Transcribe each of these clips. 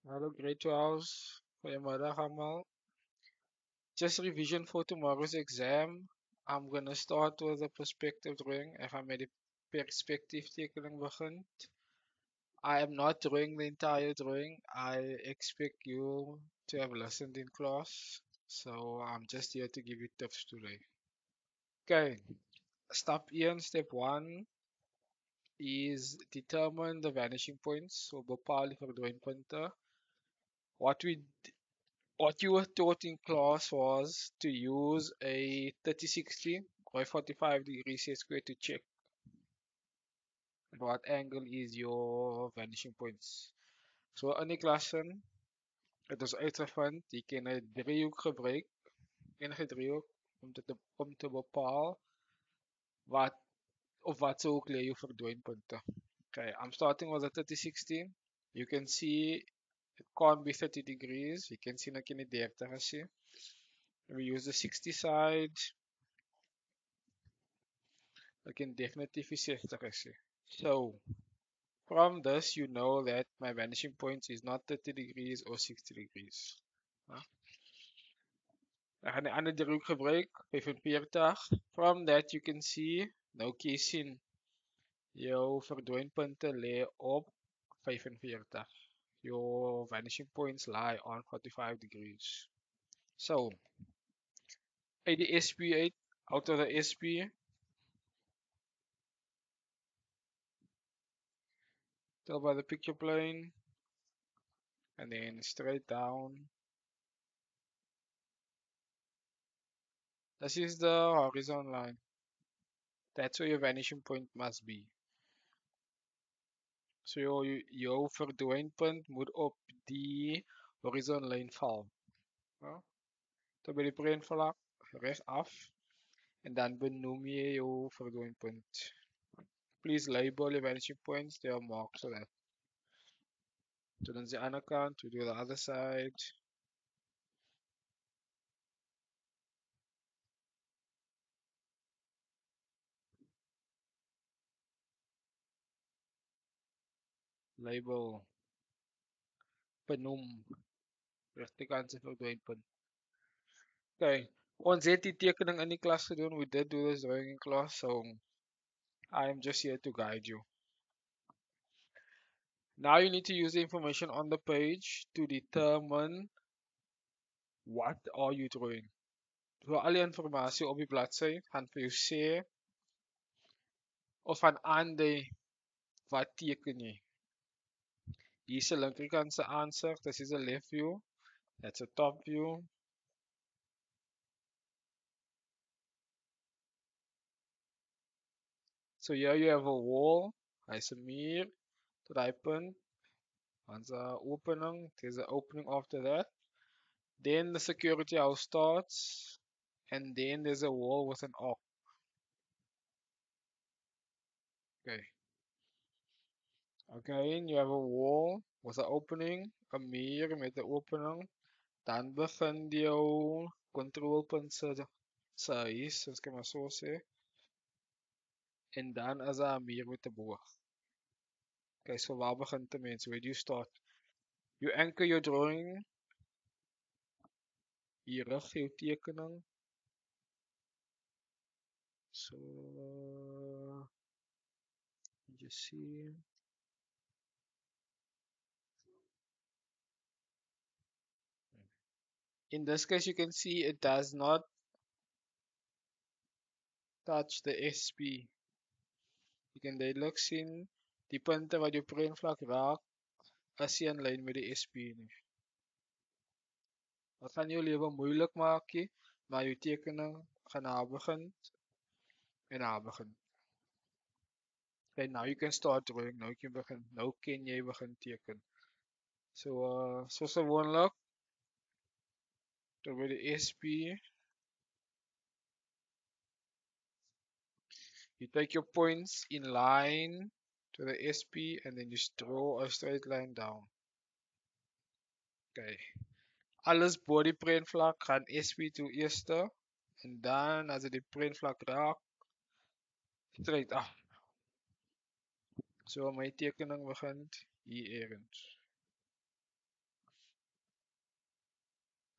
Hello, grade 12. Goedemiddag allemaal. Just revision for tomorrow's exam. I'm gonna start with the perspective drawing. Ik ga met de perspectieftekening beginnen. I am not drawing the entire drawing. I expect you to have listened in class. So I'm just here to give you tips today. Okay, step 1 is determine the vanishing points. So bepaal die verdwijnpunten. What we what you were taught in class was to use a 30-60 or a 45-degree set square to check what angle is your vanishing points. So in die klasse, het is uitgevind, je kan een driehoek gebruiken, enige driehoek, om te bepalen wat of wat ze ook leer je verdwijnpunten. Okay, I'm starting with a 30-60. You can see it can't be 30 degrees. You can see dat je niet 30 is. We use the 60 side. I can definitely see the. So from this, you know that my vanishing point is not 30 degrees or 60 degrees. I gaan die ander driehoek gebruik, 45. From that, you can see, nou kies sien, jou verdwijnpunte lê op 45. Your vanishing points lie on 45 degrees. So, uit die SP uit, out of the SP, tell by the picture plane, and then straight down. This is the horizon line. That's where your vanishing point must be. So jou verdwijnpunt moet op die horizon lyn val. Ja? Dan by die breinvlak regsaf en dan benoem jy jou verdwijnpunt. Please label your vanishing points. They are marked so that. So dan the other kant, we do the other side. Label. Benoem. Regterkantse verdwijnpunt. Okay. Ons het die tekening in die klas gedoen. We did do this drawing in class. So I am just here to guide you. Now you need to use the information on the page to determine what are you drawing. So al die informasie op die bladsy gaan vir jou sê of van aandui wat teken jy. Hier is 'n linkerkant se aansig, this is a left view, that's a top view. So here you have a wall, hy's 'n muur, tot daai punt, dan's 'n opening, there's an opening after that. Then the security house starts, and then there's a wall with an arc. Okay. Again, you have a wall with an opening, 'n muur met 'n opening. Dan begin jou controlpunt se huis, as ek maar so sê. En dan is daar 'n muur met 'n boog. Okay, so waar begin 'n mens? Where do you start? You anchor your drawing. Hier rig jou tekening. So you see. In this case, you can see it does not touch the SP. You can duidelik sien die punte wat jou breinvlak raak, is nie in lyn met die SP nie. Dit gaan jou lewe moeilik maak, maar jou tekening gaan daar begin en daar begin. Okay, now you can start drawing. Nou kan jy begin teken. So soos gewoonlik, dan by die SP, you take your points in line to the SP and then just draw a straight line down. Okay. Alles bo die breinvlak gaan SP toe eerste en dan as dit die breinvlak raak, straight af. So my tekening begin hier ergens.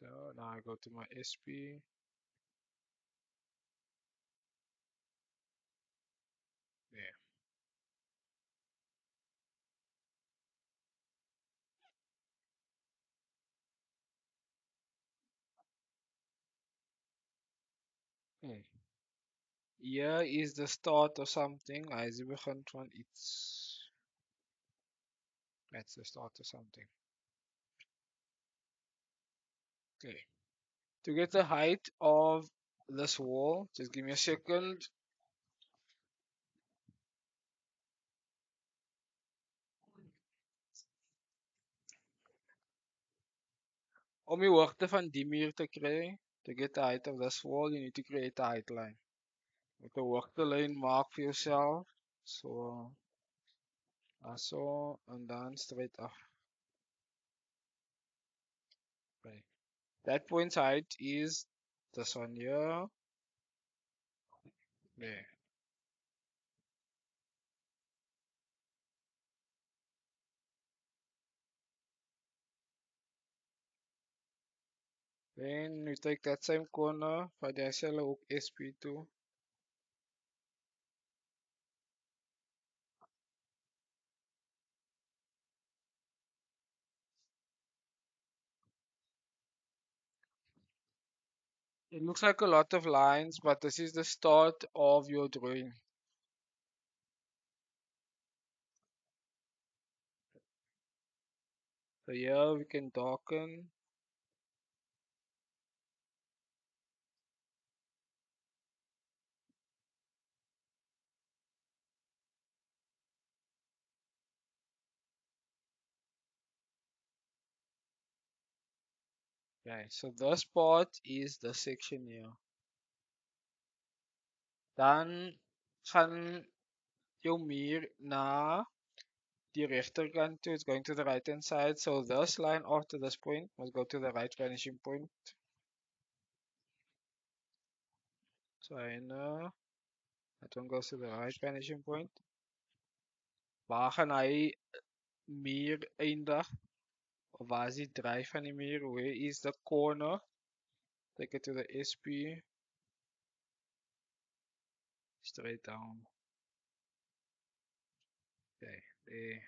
So now I go to my SP. There. Okay. Here is the start of something. As we begin van iets. That's the start of something. Okay. To get the height of this wall, just give me a second. Om die hoogte van die muur te kry, to get the height of this wall, you need to create a height line. Met 'n hoogtelyn maak vir jouself. So, so en dan straight af. Right. That point's height is this one here. There. Then we take that same corner, vir dieselfde ook SP2. It looks like a lot of lines, but this is the start of your drawing. So here we can darken. Okay, so this part is the section here. Dan gaan jou muur na die rechterkant toe. It's going to the right hand side. So this line after this point must go to the right vanishing point. So that one goes to the right vanishing point. Waar gaan hy muur eindig? Of waar is die draai van die muur? Where is the corner? Take it to the SP. Straight down. Okay, there.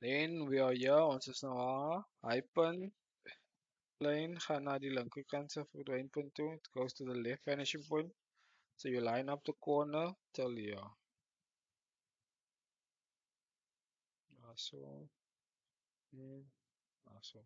Then we are here. Ons is nou haar. Hypen. Line gaan na die linkerkant se verdwynpunt toe. It goes to the left vanishing point. So you line up the corner till here. So, and so.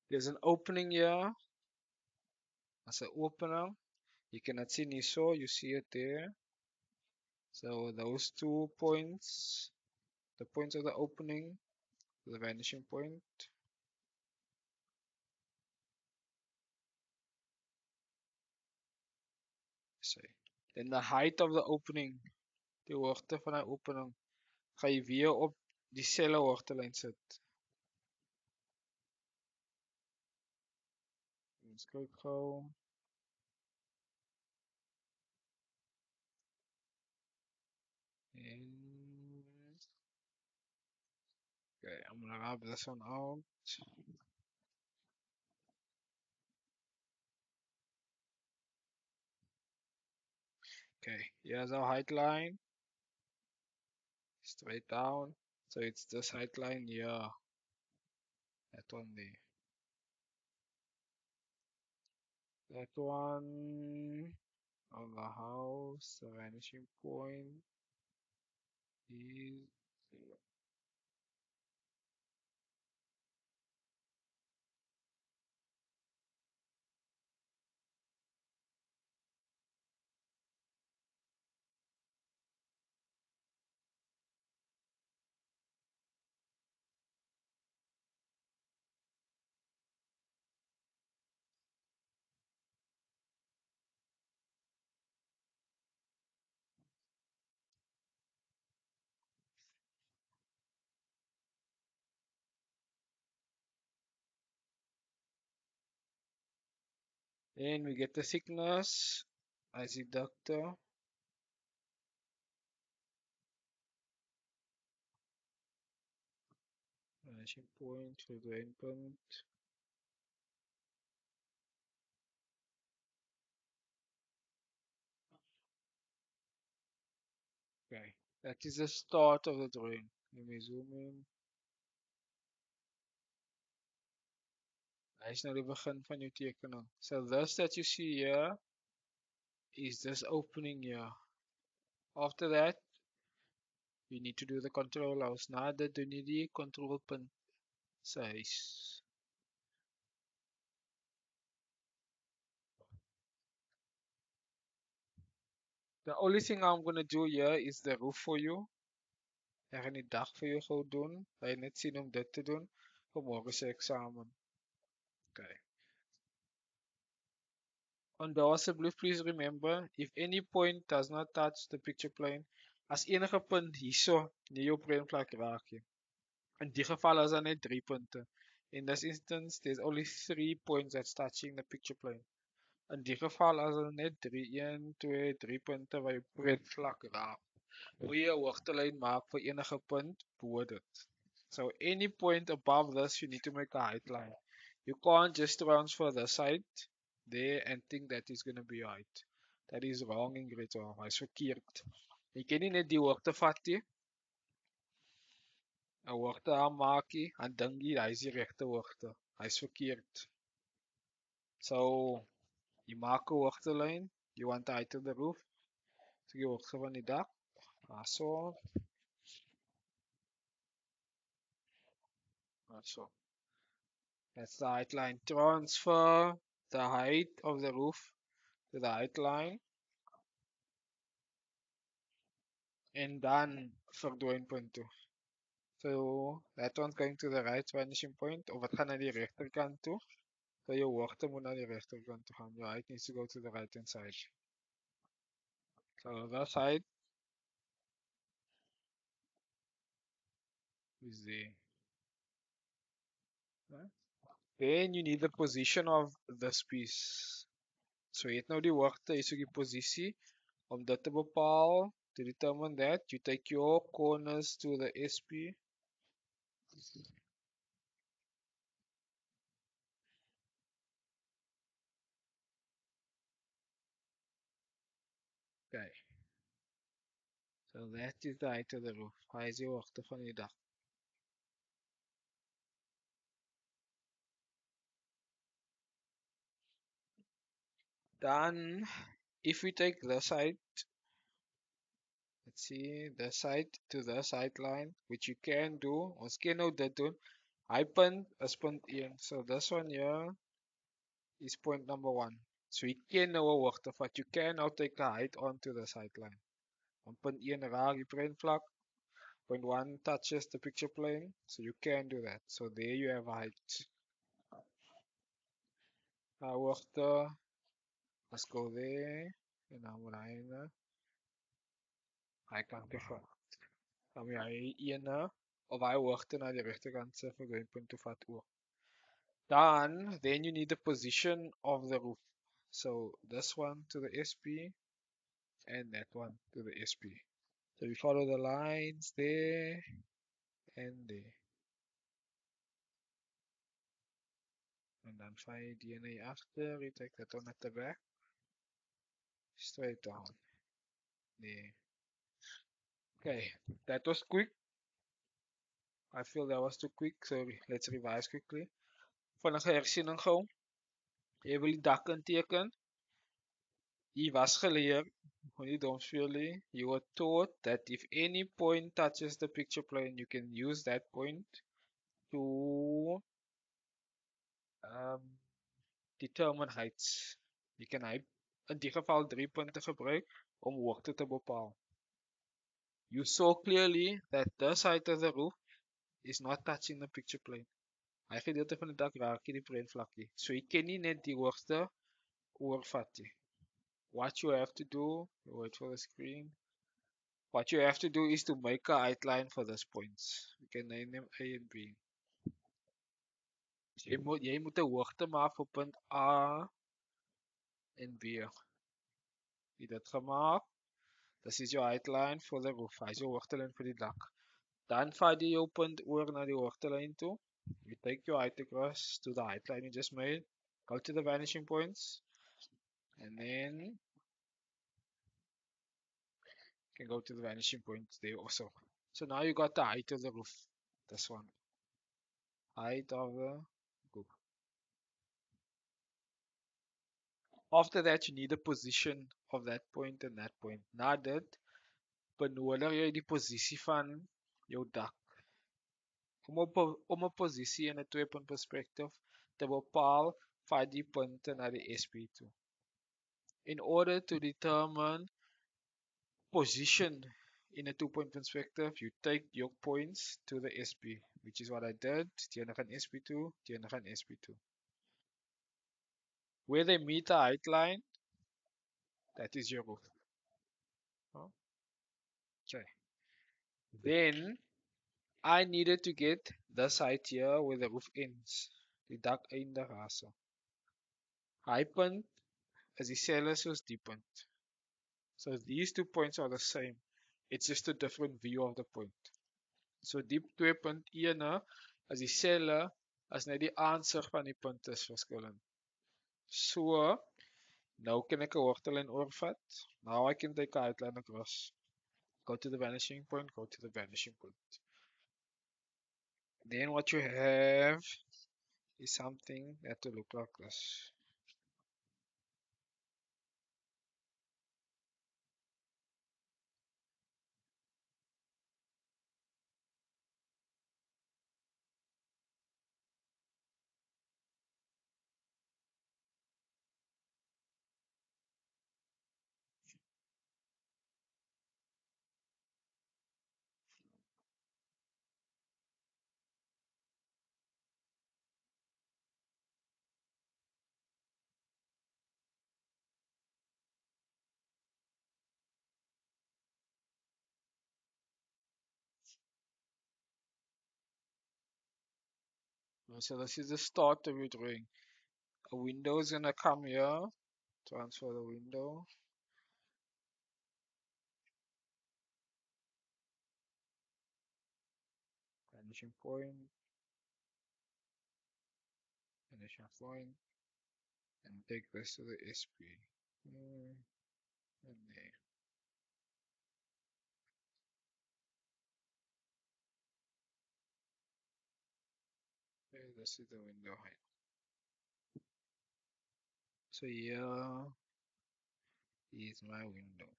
There's an opening here. As an opener. You cannot see Niso, you see it there. So those 2 points, the points of the opening, the vanishing point. So, then the height of the opening, die hoogte van die opening, ga jy weer op dieselfde hoogtelyn sit. Ons kyk gou. And okay, I'm gonna rub this one out. Okay, here's our height line. Straight down. So it's this height line here. That one there. That one on the house, the vanishing point is Then we get the thickness as deductor. Vanishing point for the endpoint. Okay, that is the start of the drawing. Let me zoom in. Hy is nou die begin van jou tekening. So this that you see here is this opening here. After that, you need to do the control house. Na dit doen jy die control punt size. The only thing I'm gonna do here is the roof for you. Ek gaan die dak vir jou gou doen. Jy net sien om dit te doen vir môre se eksamen. Okay. Onthou asseblief, please remember, if any point does not touch the picture plane, as enige punt hierso nie jou breinvlak raak nie. In die geval is daar net 3 punte. In this instance, there's only 3 points that's touching the picture plane. In die geval as daar net 3, 1, 2, 3 punte waar jou breinvlak raak. Moet jy 'n hoogtelyn maak vir enige punt bo dit. So any point above this, you need to make a height line. You can't just transfer the side there and think that is going to be height. That is wrong in grade 12. Hy's verkeerd. Jy kan nie net die hoogte vat nie. 'n Hoogte aanmaak nie en dink jy hy's die regte hoogte. Hy's verkeerd. So jy maak 'n hoogtelyn. You want the height of the roof. So die hoogte van die dak. So. So. That's the height line. Transfer the height of the roof to the height line. En dan verdwyn punt toe. So that one's going to the right vanishing point. Of het gaan naar die rechterkant toe. So je hoogte moet naar die rechterkant toe gaan. Your height needs to go to the right hand side. So that side is there. Then you need the position of this piece. So jy het nou die hoogte, is ook die posisie. Om dit te bepaal, to determine that, you take your corners to the SP. Okay. So that is the height of the roof. Hy is die hoogte van die dak. Then, if we take the side, let's see, the side to the side line, which you can do, ons kan nou dit doen. Hy punt is punt 1. So this one here is point number 1. So you can know a hoogte vat. You can now take the height onto the sideline. On punt 1 raak die breinvlak. Point 1 touches the picture plane. So you can do that. So there you have a height. Hoogte. Let's go there. En dan moet hy kan toe vat. Dan moet hy ene of hy hoogte na die regterkant se vergrynpunt toe vat ook. Then you need the position of the roof. So this one to the SP and that one to the SP. So we follow the lines there and there. And then find DNA after, we take that one at the back. Straight down. There. Okay, that was quick. I feel that was too quick, so let's revise quickly. Vinnige hersiening gou. Jy wil die dak inteken. Jy was geleer, when you don't feel it, you were taught that if any point touches the picture plane, you can use that point to determine heights. Jy kan in die geval 3 punte gebruik om hoogte te bepaal. You saw clearly that this height of the roof is not touching the picture plane. Hy gedeelte van die dak raak nie die breinvlak nie. So jy kan nie net die hoogste oorvat nie. What you have to do, wait for the screen. What you have to do is to make a outline for these points. You can name them A and B. Jy moet 'n hoogte maak vir punt A en B. Die dit gemaak. Dis is jou uitline vir die roof. Hy is jou hoogtelyn vir die dak. Dan vat jy jou punt oor na die hoogtelyn toe. You take your height across to the height line you just made. Go to the vanishing points. And then you can go to the vanishing points there also. So now you got the height of the roof. This one. Height of the roof. After that, you need the position of that point and that point. Na dit, benodig jy die posisie van jou dak. Om 'n posisie in 'n twee-punt perspectief te bepaal, vat die punte na die SP toe. In order to determine position in a two-point perspective, you take your points to the SP, which is what I did. Teenoor aan SP2, teenoor aan SP2. Where they meet the height line, that is your roof. Okay. Then I needed to get this height here where the roof ends. Die dak eindig daarso. High punt is dieselfde soos die punt. So these two points are the same. It's just a different view of the point. So die twee punt 1 is dieselfde as net die aansig van die punt is verskillend. So nou kan ek 'n hoogtelyn oorvat. Now I can take a outline across. Go to the vanishing point, go to the vanishing point. Then what you have is something that will look like this. So this is the start of your drawing. A window is gonna come here. Transfer the window. Vanishing point. Vanishing point. And take this to the SP. And there. Okay, this is the window height. So here is my window.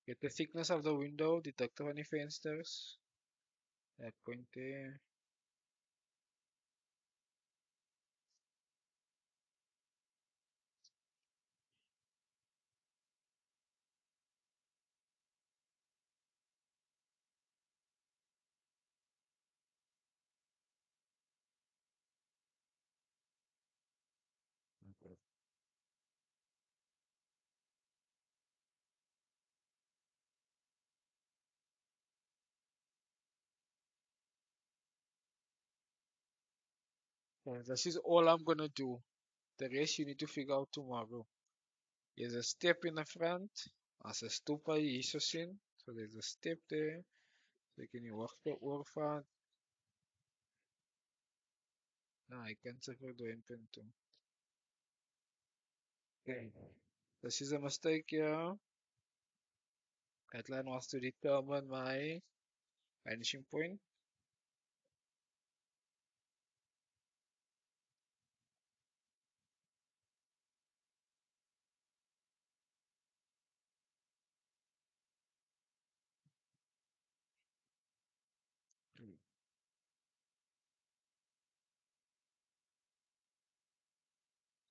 Get the thickness of the window, detector van die vensters. That point there. Okay. This is all I'm gonna do. The rest you need to figure out tomorrow. There's a step in the front. As 'n stoep wat jy hierso sien. So there's a step there. So jy kan die hoogte oorvat. Nou, jy kan sy verdwynpunt toe. Okay. This is a mistake here. Outline was to determine my vanishing point.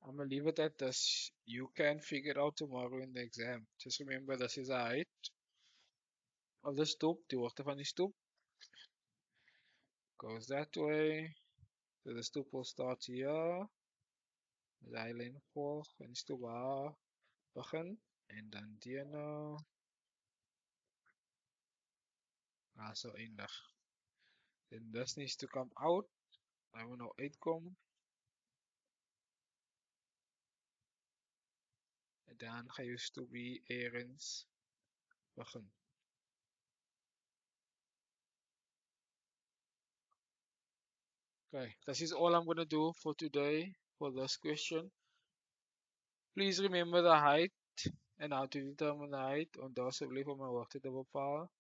I'm gonna leave it at this. You can figure it out tomorrow in the exam. Just remember this is the height of the stoep, die hoogte van die stoep. Goes that way. So the stoep will start here. Die lyn volg en die stoep waar begin. En dan die nou. So eindig. Then this needs to come out. I wil nou uitkom en dan ga je stubby errands begin. Okay, this is all I'm gonna do for today for this question. Please remember the height and how to determine the height. Onthou asseblief om my hoogte te bepaal.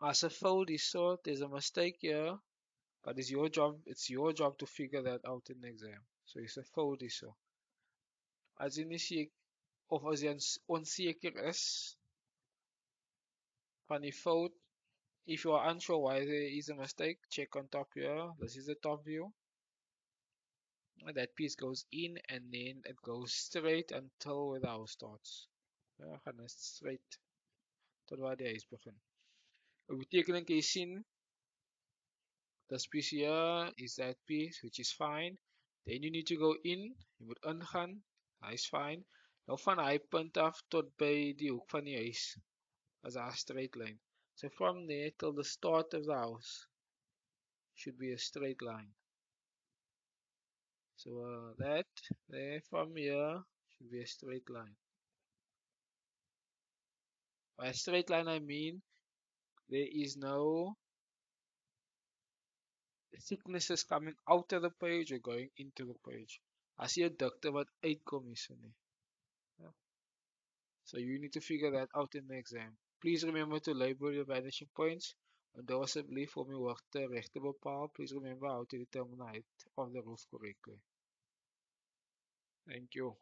As a fold is short, there's a mistake here, but it's your job to figure that out in the exam. So it's a fold is so. As jy nie seker of as jy onseker is van die fold, if you are unsure why there is a mistake, check on top here. This is the top view. That piece goes in and then it goes straight until where the house starts. Ja, gaan dit straight tot waar die huis begin. 'n Betekening kan jy sien, this piece here is that piece which is fine. Then you need to go in, jy moet ingaan. Hy's fine. Nou van hy punt af tot by die hoek van die huis as 'n straight line. So from there till the start of the house should be a straight line. So that there from here should be a straight line. By a straight line I mean there is no thicknesses coming out of the page or going into the page. As jy 'n dikte wat uitkom hierso nie. Ja. So you need to figure that out in the exam. Please remember to label your vanishing points. Onthou asseblief om die hoogte reg te bepaal. Please remember how to determine the height of the roof correctly. Thank you.